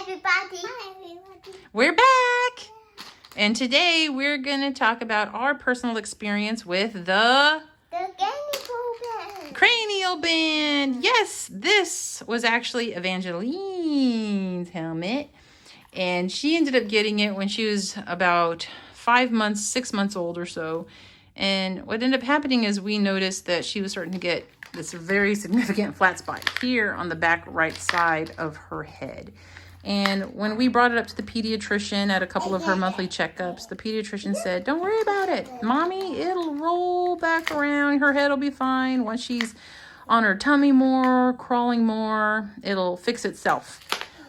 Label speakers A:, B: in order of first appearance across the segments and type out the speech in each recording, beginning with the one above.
A: everybody. Hi, everybody.
B: We're back. And today we're going to talk about our personal experience with the cranial band. Yes, this was actually Evangeline's helmet. And she ended up getting it when she was about 5 months, 6 months old or so. And what ended up happening is we noticed that she was starting to get this very significant flat spot here on the back right side of her head. And when we brought it up to the pediatrician at a couple of her monthly checkups, the pediatrician said, don't worry about it, Mommy, it'll roll back around. Her head will be fine. Once she's on her tummy more, crawling more, it'll fix itself.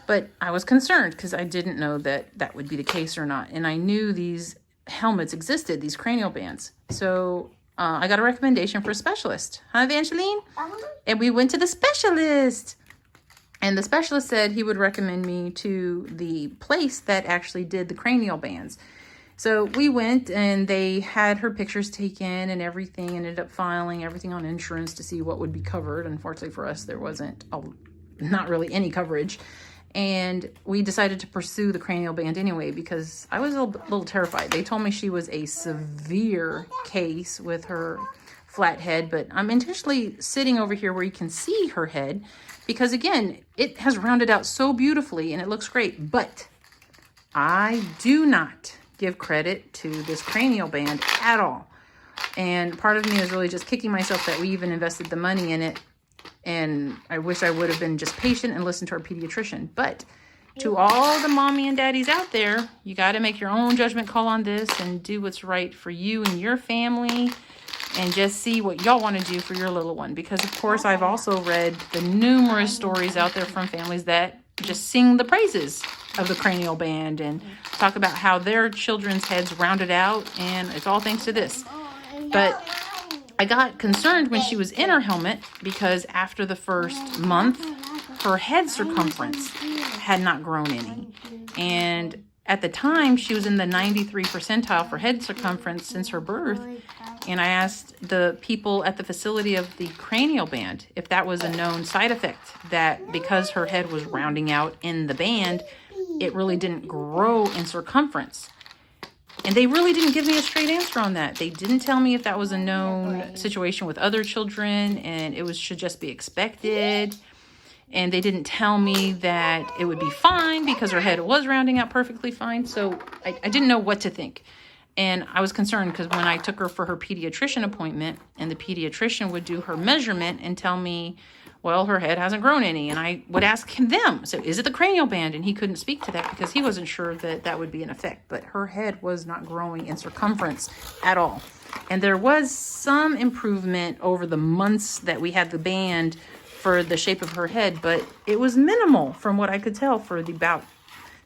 B: But I was concerned because I didn't know that that would be the case or not. And I knew these helmets existed, these cranial bands. So I got a recommendation for a specialist. Huh, Evangeline? And we went to the specialist. And the specialist said he would recommend me to the place that actually did the cranial bands. So we went and they had her pictures taken and everything, and ended up filing everything on insurance to see what would be covered. Unfortunately for us, there wasn't not really any coverage. And we decided to pursue the cranial band anyway because I was a little terrified. They told me she was a severe case with her flat head, but I'm intentionally sitting over here where you can see her head because, again, it has rounded out so beautifully and it looks great. But I do not give credit to this cranial band at all. And part of me is really just kicking myself that we even invested the money in it. And I wish I would have been just patient and listened to our pediatrician. But to all the mommy and daddies out there, you got to make your own judgment call on this and do what's right for you and your family. And just see what y'all want to do for your little one. Because, of course, I've also read the numerous stories out there from families that just sing the praises of the cranial band and talk about how their children's heads rounded out. And it's all thanks to this. But I got concerned when she was in her helmet because after the first month, her head circumference had not grown any. And at the time, she was in the 93 percentile for head circumference since her birth. And I asked the people at the facility of the cranial band if that was a known side effect, that because her head was rounding out in the band, it really didn't grow in circumference. And they really didn't give me a straight answer on that. They didn't tell me if that was a known situation with other children and it should just be expected. And they didn't tell me that it would be fine because her head was rounding out perfectly fine. So I didn't know what to think. And I was concerned because when I took her for her pediatrician appointment and the pediatrician would do her measurement and tell me, well, her head hasn't grown any. And I would ask them, so is it the cranial band? And he couldn't speak to that because he wasn't sure that that would be an effect. But her head was not growing in circumference at all. And there was some improvement over the months that we had the band for the shape of her head, but it was minimal from what I could tell for the about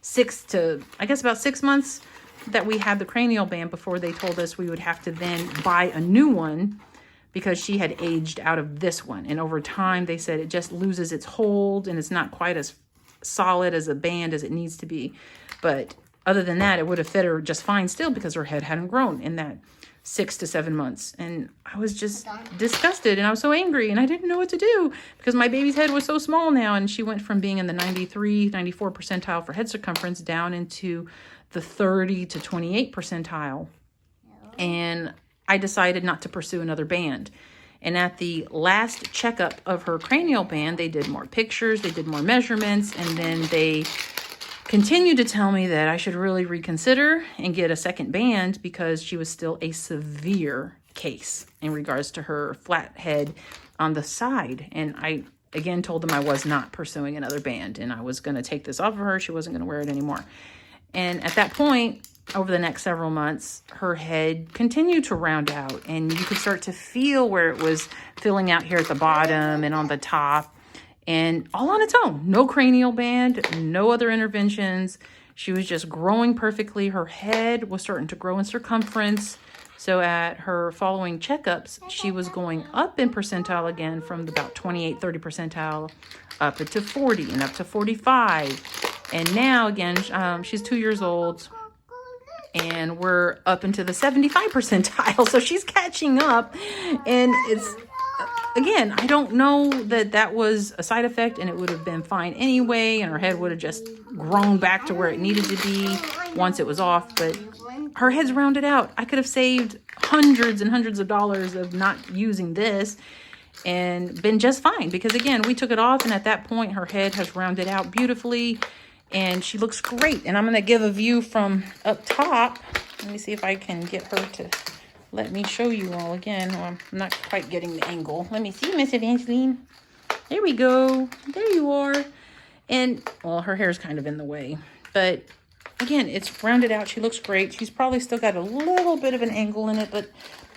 B: 6 months that we had the cranial band before they told us we would have to then buy a new one because she had aged out of this one. And over time, they said it just loses its hold and it's not quite as solid as a band as it needs to be. But other than that, it would have fit her just fine still because her head hadn't grown in that 6 to 7 months. And I was just disgusted and I was so angry and I didn't know what to do because my baby's head was so small now. And she went from being in the 93, 94 percentile for head circumference down into the 30 to 28 percentile. And I decided not to pursue another band. And at the last checkup of her cranial band, they did more pictures, they did more measurements, and then they continued to tell me that I should really reconsider and get a second band because she was still a severe case in regards to her flat head on the side. And I, again, told them I was not pursuing another band and I was going to take this off of her. She wasn't going to wear it anymore. And at that point, over the next several months, her head continued to round out and you could start to feel where it was filling out here at the bottom and on the top. And all on its own, no cranial band, no other interventions. She was just growing perfectly. Her head was starting to grow in circumference. So at her following checkups, she was going up in percentile again from about 28, 30 percentile up to 40 and up to 45. And now again, she's 2 years old and we're up into the 75 percentile. So she's catching up and again, I don't know that that was a side effect and it would have been fine anyway. And her head would have just grown back to where it needed to be once it was off. But her head's rounded out. I could have saved hundreds and hundreds of dollars of not using this and been just fine. Because again, we took it off and at that point, her head has rounded out beautifully. And she looks great. And I'm going to give a view from up top. Let me see if I can get her to let me show you all again. Well, I'm not quite getting the angle. Let me see, Miss Evangeline. There we go. There you are. And, well, her hair's kind of in the way. But, again, it's rounded out. She looks great. She's probably still got a little bit of an angle in it, but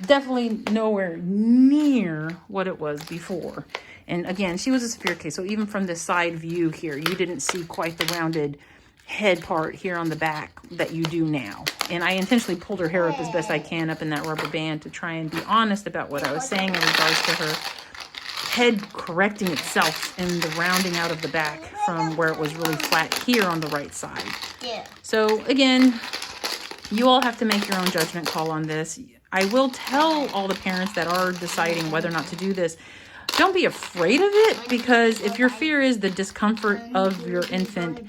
B: definitely nowhere near what it was before. And again, she was a severe case. So even from the side view here, you didn't see quite the rounded head part here on the back that you do now. And I intentionally pulled her hair up as best I can up in that rubber band to try and be honest about what I was saying in regards to her head correcting itself in the rounding out of the back from where it was really flat here on the right side.
A: Yeah.
B: So again, you all have to make your own judgment call on this. I will tell all the parents that are deciding whether or not to do this, don't be afraid of it, because if your fear is the discomfort of your infant,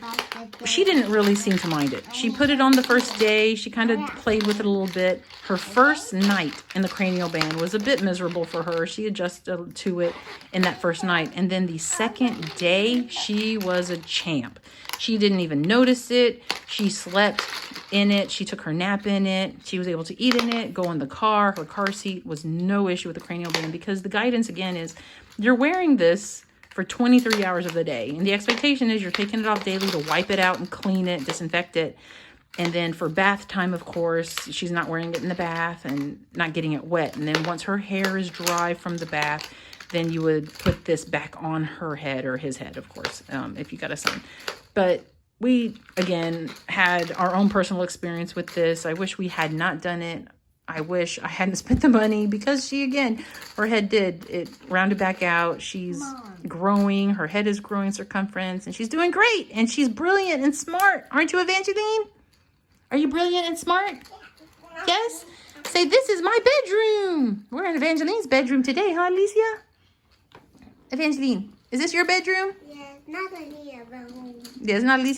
B: she didn't really seem to mind it. She put it on the first day. She kind of played with it a little bit. Her first night in the cranial band was a bit miserable for her. She adjusted to it in that first night. And then the second day, she was a champ. She didn't even notice it. She slept in it. She took her nap in it. She was able to eat in it, go in the car. Her car seat was no issue with the cranial band, because the guidance, again, is you're wearing this for 23 hours of the day. And the expectation is you're taking it off daily to wipe it out and clean it, disinfect it. And then for bath time, of course, she's not wearing it in the bath and not getting it wet. And then once her hair is dry from the bath, then you would put this back on her head, or his head, of course, if you got a son. But we, again, had our own personal experience with this. I wish we had not done it. I wish I hadn't spent the money, because she, again, her head it rounded back out. She's growing. Her head is growing in circumference, and she's doing great. And she's brilliant and smart. Aren't you, Evangeline? Are you brilliant and smart? Yes? Say, this is my bedroom. We're in Evangeline's bedroom today, huh, Alicia? Evangeline, is this your bedroom?
A: Yeah, not a little room.
B: Yes, not Alicia.